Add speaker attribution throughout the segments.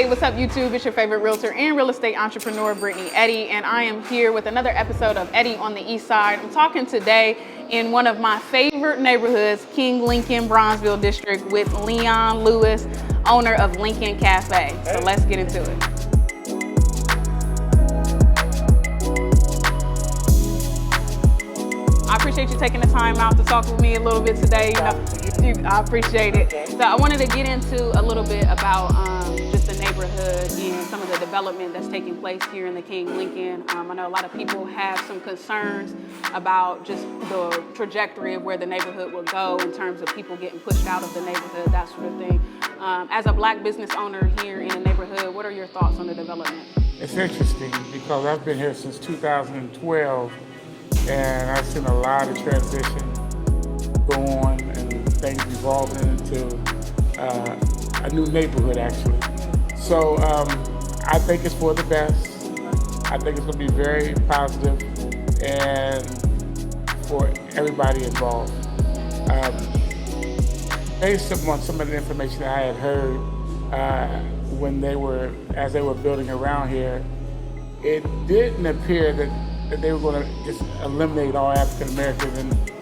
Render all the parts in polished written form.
Speaker 1: Hey, what's up YouTube? It's your favorite realtor and real estate entrepreneur, Brittany Eddy, and I am here with another episode of Eddy on the East Side. I'm talking today in one of my favorite neighborhoods, King Lincoln, Bronzeville District, with Leon Lewis, owner of Lincoln Cafe. So let's get into it. I appreciate you taking the time out to talk with me a little bit today. I appreciate it. So I wanted to get into a little bit about just the neighborhood and some of the development that's taking place here in the King Lincoln. I know a lot of people have some concerns about just the trajectory of where the neighborhood will go in terms of people getting pushed out of the neighborhood, that sort of thing. As a black business owner here in the neighborhood, what are your thoughts on the development?
Speaker 2: It's interesting because I've been here since 2012 and I've seen a lot of transition go on and things evolving into a new neighborhood actually. So I think it's for the best. I think it's going to be very positive and for everybody involved. Based upon some of the information that I had heard as they were building around here, it didn't appear that they were going to just eliminate all African Americans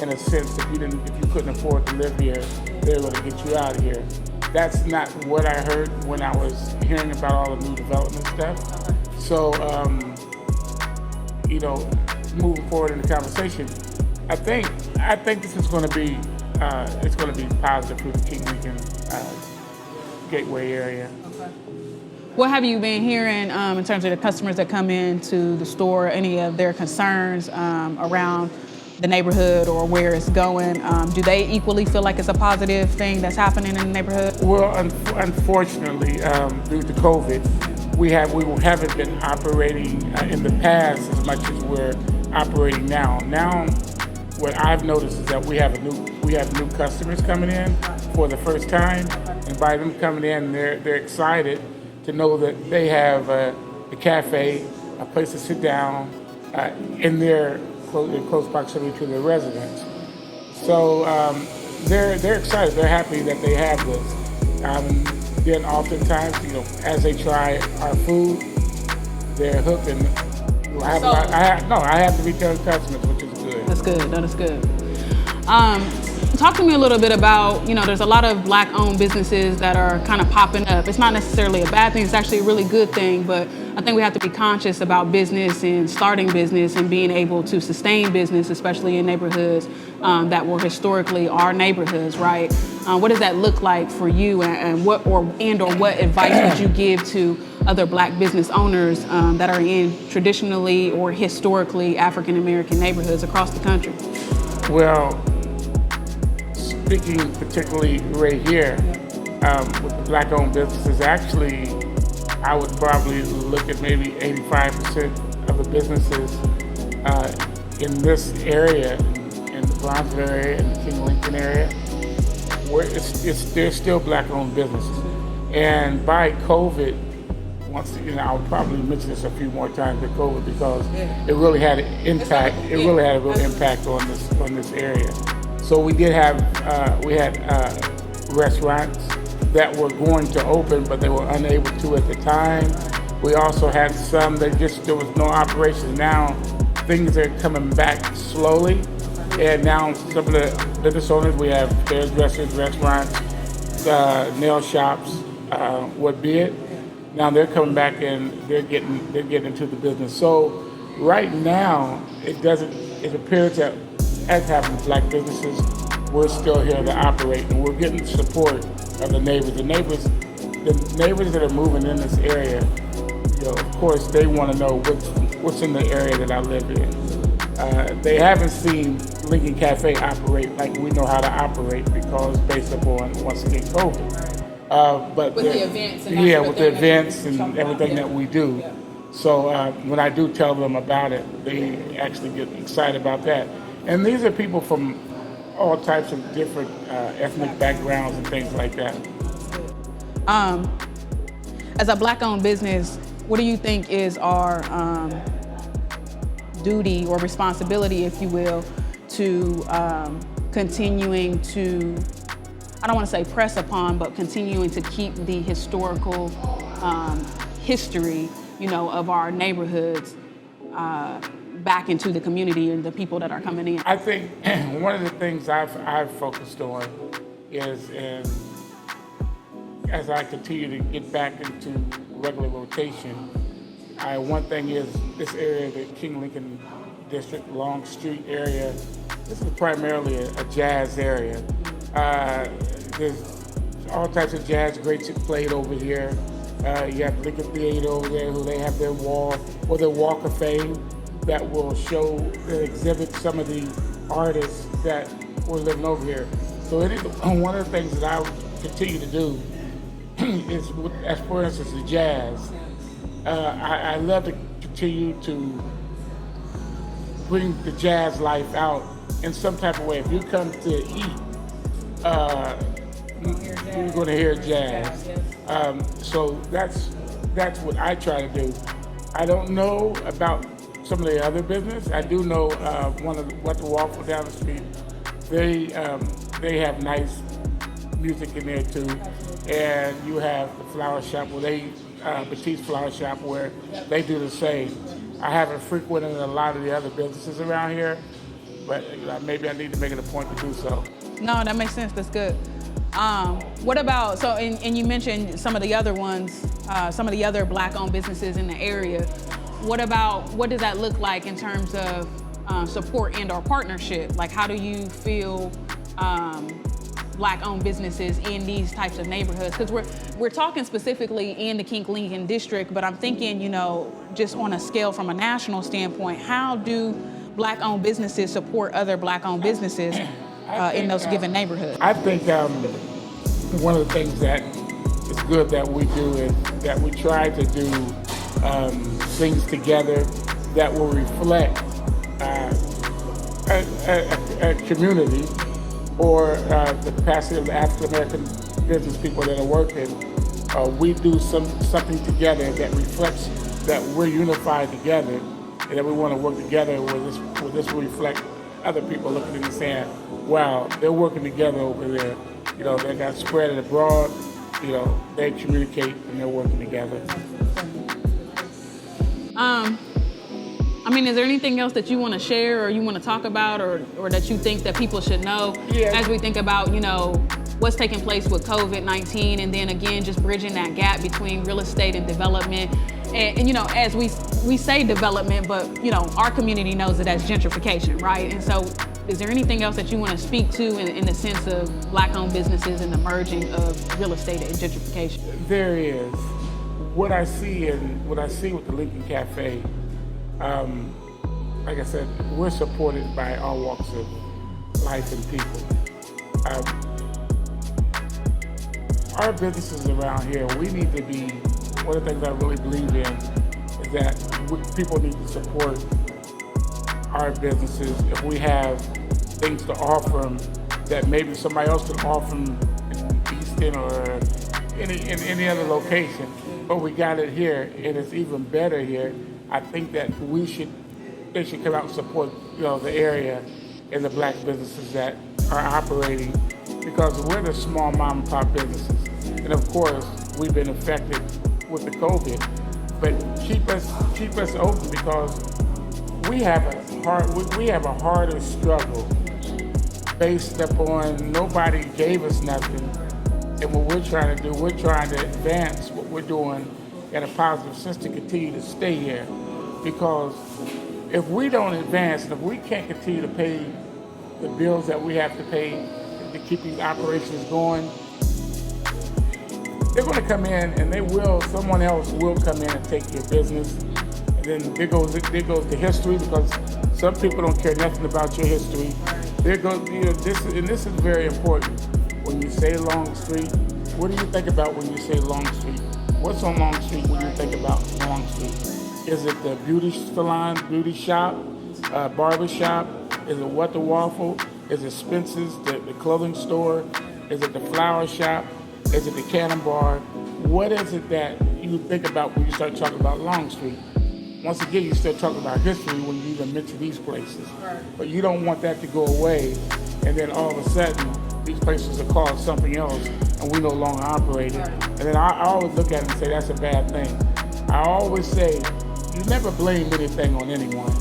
Speaker 2: in a sense. If you couldn't afford to live here, they were going to get you out of here. That's not what I heard when I was hearing about all the new development stuff. So, moving forward in the conversation, I think this is going to be it's going to be positive for the King Lincoln Gateway area.
Speaker 1: Okay. What have you been hearing in terms of the customers that come into the store, any of their concerns around the neighborhood or where it's going? Do they equally feel like it's a positive thing that's happening in the neighborhood?
Speaker 2: Well, unfortunately, due to COVID, we haven't been operating in the past as much as we're operating now. Now, what I've noticed is that we have new customers coming in for the first time, and by them coming in, they're excited to know that they have a cafe, a place to sit down in close proximity to their residence. So they're excited. They're happy that they have this. Then oftentimes, as they try our food, they're hooked. And I have to return customers, which is good.
Speaker 1: That's good. That is good. Talk to me a little bit about, there's a lot of black-owned businesses that are kind of popping up. It's not necessarily a bad thing, it's actually a really good thing, but I think we have to be conscious about business and starting business and being able to sustain business, especially in neighborhoods that were historically our neighborhoods, right? What does that look like for you, and what advice would you give to other black business owners that are in traditionally or historically African-American neighborhoods across the country?
Speaker 2: Well, speaking particularly right here with the black-owned businesses, actually, I would probably look at maybe 85% of the businesses in this area, in the Bronzeville area, in the King Lincoln area, where they're still black-owned businesses. And by COVID, I'll probably mention this a few more times with COVID because it really had an impact. It really had a real impact on this area. So we had restaurants that were going to open, but they were unable to at the time. We also had some that there was no operation. Now things are coming back slowly, and now some of the business owners, we have hairdressers, restaurants, nail shops, what be it. Now they're coming back and they're getting into the business. So right now it appears that as having black businesses, we're still here to operate, and we're getting support of the neighbors. The neighbors that are moving in this area, of course, they want to know what's in the area that I live in. They haven't seen Lincoln Cafe operate like we know how to operate because based upon, once again, COVID. But
Speaker 1: with the events and
Speaker 2: with the events and everything that we do.
Speaker 1: Yeah.
Speaker 2: So when I do tell them about it, they actually get excited about that. And these are people from all types of different ethnic backgrounds and things like that.
Speaker 1: As a black-owned business, what do you think is our duty or responsibility, if you will, to continuing to, I don't want to say press upon, but continuing to keep the historical history, of our neighborhoods back into the community and the people that are coming in.
Speaker 2: I think one of the things I've focused on is, and as I continue to get back into regular rotation, one thing is this area, the King Lincoln District, Long Street area, this is primarily a jazz area. There's all types of jazz greats that played over here. You have Lincoln Theater over there, who they have their wall or their Walk of Fame that will show and exhibit some of the artists that were living over here. So it is one of the things that I continue to do is, as for instance, the jazz. I love to continue to bring the jazz life out in some type of way. If you come to eat, you're going to hear jazz. So that's what I try to do. I don't know about some of the other business. I do know What the Waffle down the street. They have nice music in there too, and you have the flower shop Batiste Flower Shop, where they do the same. I haven't frequented a lot of the other businesses around here, but maybe I need to make it a point to do so.
Speaker 1: No, that makes sense. That's good. What about, and you mentioned some of the other ones, some of the other Black-owned businesses in the area. What does that look like in terms of support and or partnership? Like, how do you feel Black-owned businesses in these types of neighborhoods? Because we're talking specifically in the King Lincoln District, but I'm thinking, just on a scale from a national standpoint, how do Black-owned businesses support other Black-owned businesses in those given neighborhoods?
Speaker 2: I think one of the things that is good that we do is that we try to do things together that will reflect a community or the capacity of the African American business people that are working. We do something together that reflects that we're unified together and that we want to work together where this will reflect other people looking and saying, wow, they're working together over there. They got spread it abroad, they communicate and they're working together.
Speaker 1: Is there anything else that you want to share or you want to talk about or that you think that people should know as we think about, what's taking place with COVID-19 and then again, just bridging that gap between real estate and development? And as we say development, but, our community knows it as gentrification, right? And so is there anything else that you want to speak to in the sense of Black-owned businesses and the merging of real estate and gentrification?
Speaker 2: There is. What I see with the Lincoln Cafe, like I said, we're supported by all walks of life and people. Our businesses around here, we need to be, one of the things I really believe in is that people need to support our businesses. If we have things to offer them that maybe somebody else can offer them in Easton or in any other location, but we got it here and it's even better here, I think that they should come out and support, the area and the Black businesses that are operating, because we're the small mom and pop businesses. And of course, we've been affected with the COVID, but keep us open, because we have a harder struggle based upon nobody gave us nothing. And what we're trying to do, we're trying to advance what we're doing in a positive sense to continue to stay here. Because if we don't advance, and if we can't continue to pay the bills that we have to pay to keep these operations going, they're going to come in and someone else will come in and take your business. And then there goes the history, because some people don't care nothing about your history. This is very important. When you say Long Street, what do you think about when you say Long Street? What's on Long Street when you think about Long Street? Is it the beauty salon, beauty shop, barber shop? Is it What the Waffle? Is it Spencer's, the clothing store? Is it the flower shop? Is it the Cannon Bar? What is it that you think about when you start talking about Long Street? Once again, you still talking about history when you even mention these places. But you don't want that to go away, and then all of a sudden, these places are called something else and we no longer operate it. And then I always look at it and say that's a bad thing. I always say you never blame anything on anyone.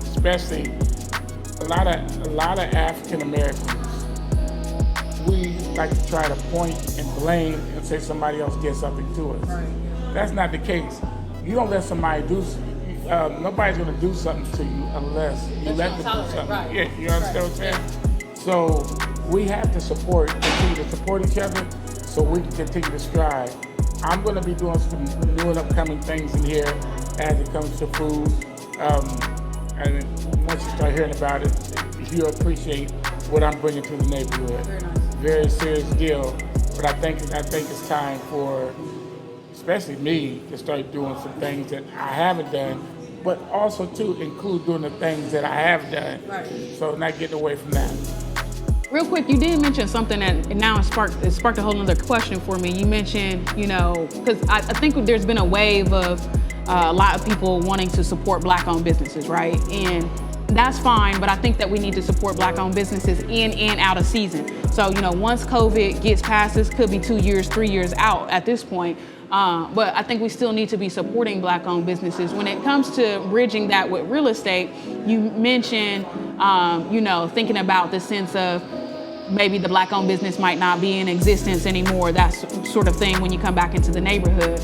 Speaker 2: Especially a lot of African Americans, we like to try to point and blame and say somebody else did something to us. That's not the case. You don't let somebody do. Nobody's going to do something to you unless you let them do something.
Speaker 1: Right.
Speaker 2: Yeah, you understand what I'm saying? So we have to continue to support each other, so we can continue to strive. I'm going to be doing some new and upcoming things in here as it comes to food. And once you start hearing about it, you'll appreciate what I'm bringing to the neighborhood.
Speaker 1: Very nice.
Speaker 2: Very serious deal. But I think it's time for, especially me, to start doing some things that I haven't done, but also to include doing the things that I have done.
Speaker 1: Right.
Speaker 2: So not getting away from that.
Speaker 1: Real quick, you did mention something that now it sparked a whole other question for me. You mentioned, because I think there's been a wave of a lot of people wanting to support Black-owned businesses, right? And that's fine, but I think that we need to support Black-owned businesses in and out of season. So, once COVID gets past, this could be 2 years, 3 years out at this point. But I think we still need to be supporting Black-owned businesses. When it comes to bridging that with real estate, you mentioned, thinking about the sense of maybe the Black-owned business might not be in existence anymore, that sort of thing when you come back into the neighborhood.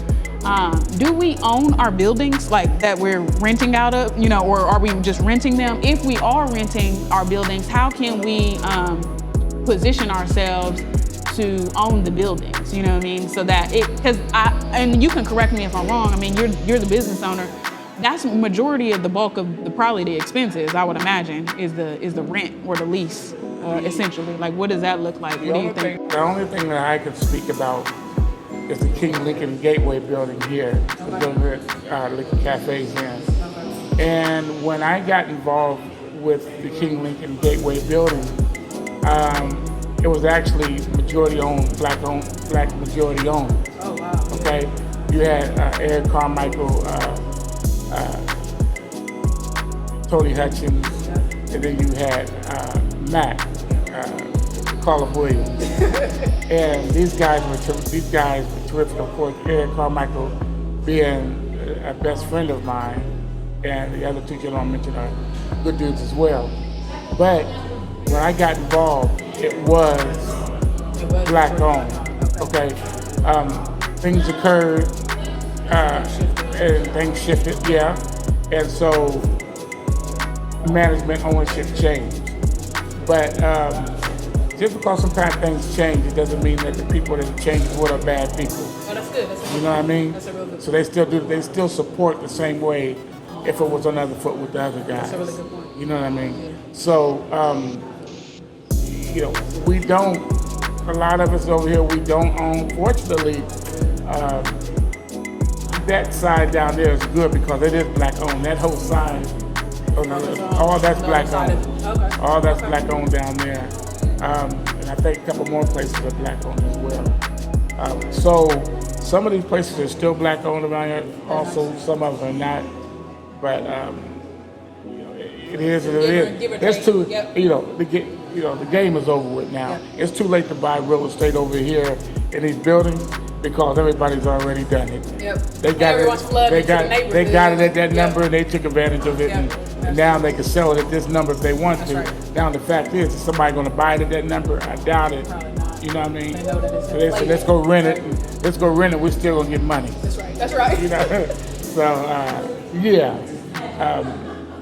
Speaker 1: Do we own our buildings like that we're renting out of, or are we just renting them? If we are renting our buildings, how can we position ourselves to own the buildings, you know what I mean? So that and you can correct me if I'm wrong, I mean, you're the business owner. That's majority of the bulk of probably the expenses, I would imagine, is the rent or the lease, essentially. Like, what does that look like? What do you think?
Speaker 2: The only thing that I can speak about is the King Lincoln Gateway building here, the building that Lincoln Cafe's in. And when I got involved with the King Lincoln Gateway building, it was actually majority owned, black majority owned.
Speaker 1: Oh, wow.
Speaker 2: Okay, you had Eric Carmichael, Tony Hutchins, and then you had Matt, Carla Williams. And these guys were terrific. Of course, Eric Carmichael being a best friend of mine, and the other two gentlemen I mentioned are good dudes as well. But when I got involved, it was Black owned. Okay, things occurred and things shifted, yeah, and so management ownership changed. But just because sometimes things change, it doesn't mean that the people that it changes with are bad people.
Speaker 1: Oh, that's good.
Speaker 2: You know what I mean?
Speaker 1: That's a real good
Speaker 2: So they still support the same way if it was on the other foot with the other guys.
Speaker 1: That's a really good point.
Speaker 2: You know what I mean? Yeah. So, we don't, a lot of us over here, we don't own. Fortunately, that side down there is good because it is Black owned. That whole side, all that's Black owned.
Speaker 1: Okay.
Speaker 2: All that's Black owned down there. And I think a couple more places are Black owned as well. So some of these places are still Black owned around here. Also, some of them are not. But it is what it is. It's too, the game is over with now. Yep. It's too late to buy real estate over here in these buildings because everybody's already done it.
Speaker 1: Yep.
Speaker 2: They got it at that number, and they took advantage of it, and now they can sell it at this number if they want to. Right. Now the fact is somebody going to buy it at that number? I doubt it. You know what I mean? So let's go rent it. Let's go rent it. We're still gonna get money.
Speaker 1: That's right.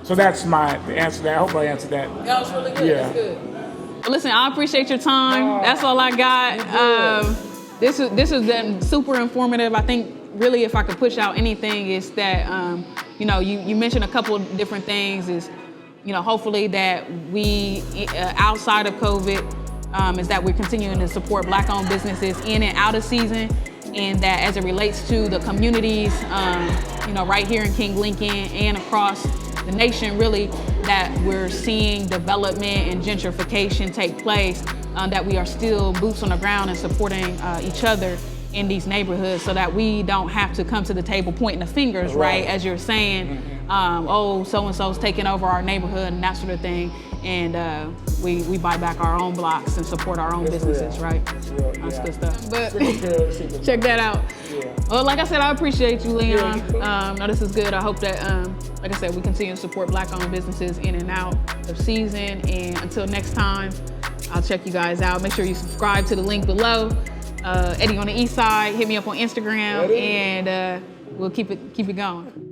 Speaker 2: So that's the answer to that. I hope I answered that.
Speaker 1: That was really good.
Speaker 2: Yeah.
Speaker 1: That's good. Well, listen, I appreciate your time. That's all I got. This has been super informative. I think really if I could push out anything is that, you mentioned a couple of different things is, hopefully that we, outside of COVID, is that we're continuing to support Black-owned businesses in and out of season, and that as it relates to the communities, right here in King Lincoln and across the nation, really, that we're seeing development and gentrification take place, that we are still boots on the ground and supporting each other in these neighborhoods so that we don't have to come to the table pointing the fingers, right? As you're saying, so-and-so's taking over our neighborhood and that sort of thing. and we buy back our own blocks and support our own businesses, right? That's good stuff. But check that out.
Speaker 2: Yeah.
Speaker 1: Well, like I said, I appreciate you, Leon. No, this is good. I hope that, like I said, we continue to support Black-owned businesses in and out of season. And until next time, I'll check you guys out. Make sure you subscribe to the link below. Eddy on the East Side. Hit me up on Instagram, and we'll keep it going.